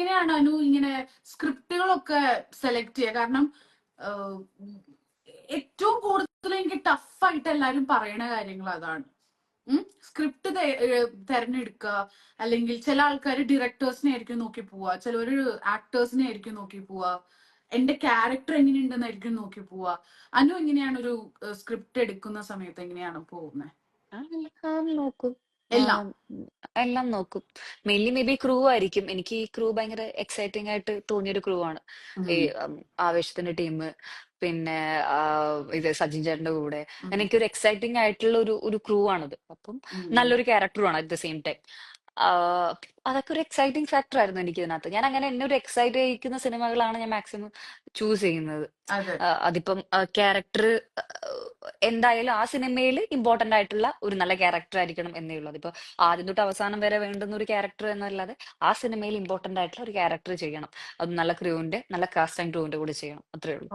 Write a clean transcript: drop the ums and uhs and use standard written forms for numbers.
എങ്ങനെയാണ് അനു ഇങ്ങനെ സ്ക്രിപ്റ്റുകളൊക്കെ സെലക്ട് ചെയ്യുക? കാരണം ആഹ്, ഏറ്റവും കൂടുതൽ എനിക്ക് ടഫായിട്ട് എല്ലാരും പറയണ കാര്യങ്ങൾ അതാണ്. സ്ക്രിപ്റ്റ് തെരഞ്ഞെടുക്കുക, അല്ലെങ്കിൽ ചില ആൾക്കാർ ഡയറക്ടേഴ്സിനെ ആയിരിക്കും നോക്കി പോവുക, ചിലവര് ആക്ടേഴ്സിനെ ആയിരിക്കും നോക്കി പോവുക, എന്റെ ക്യാരക്ടർ എങ്ങനെയുണ്ടെന്നായിരിക്കും നോക്കി പോവുക. അനു എങ്ങനെയാണ് ഒരു സ്ക്രിപ്റ്റ് എടുക്കുന്ന സമയത്ത് എങ്ങനെയാണ് പോകുന്നത്? എല്ലാം നോക്കും. എല്ലാം. ആം, എല്ലാം നോക്കും. മെയിൻലി മേ ബി ക്രൂ ആയിരിക്കും. എനിക്ക് ഈ ക്രൂ ഭയങ്കര എക്സൈറ്റിംഗ് ആയിട്ട് തോന്നിയൊരു ക്രൂ ആണ്. ഈ ഉം, ആവേശത്തിന്റെ ടീം, പിന്നെ ഇത് സജിൻ ചേട്ടന്റെ കൂടെ ഉം, എനിക്കൊരു എക്സൈറ്റിംഗ് ആയിട്ടുള്ള ഒരു ക്രൂ ആണത്. അപ്പം ഉം. നല്ലൊരു ക്യാരക്ടറുമാണ് അറ്റ് ദ സെയിം ടൈം. അതൊക്കെ ഒരു എക്സൈറ്റിംഗ് ഫാക്ടർ ആയിരുന്നു എനിക്ക് ഇതിനകത്ത്. ഞാൻ അങ്ങനെ എന്നെ ഒരു എക്സൈറ്റ് ചെയ്യിക്കുന്ന സിനിമകളാണ് ഞാൻ മാക്സിമം ചൂസ് ചെയ്യുന്നത്. അതെ. അതിപ്പം ക്യാരക്ടർ എന്തായാലും ആ സിനിമയിൽ ഇമ്പോർട്ടന്റ് ആയിട്ടുള്ള ഒരു നല്ല ക്യാരക്ടർ ആയിരിക്കണം എന്നേ ഉള്ളൂ. അതിപ്പോ ആദ്യം തൊട്ട് അവസാനം വരെ വേണ്ടുന്ന ഒരു ക്യാരക്ടർ എന്നല്ലാതെ ആ സിനിമയിൽ ഇമ്പോർട്ടന്റ് ആയിട്ടുള്ള ഒരു ക്യാരക്ടർ ചെയ്യണം. അത് നല്ല ക്രൂവിന്റെ, നല്ല കാസ്റ്റ് ആൻഡ് ക്രൂവിന്റെ കൂടെ ചെയ്യണം. അത്രേ ഉള്ളൂ.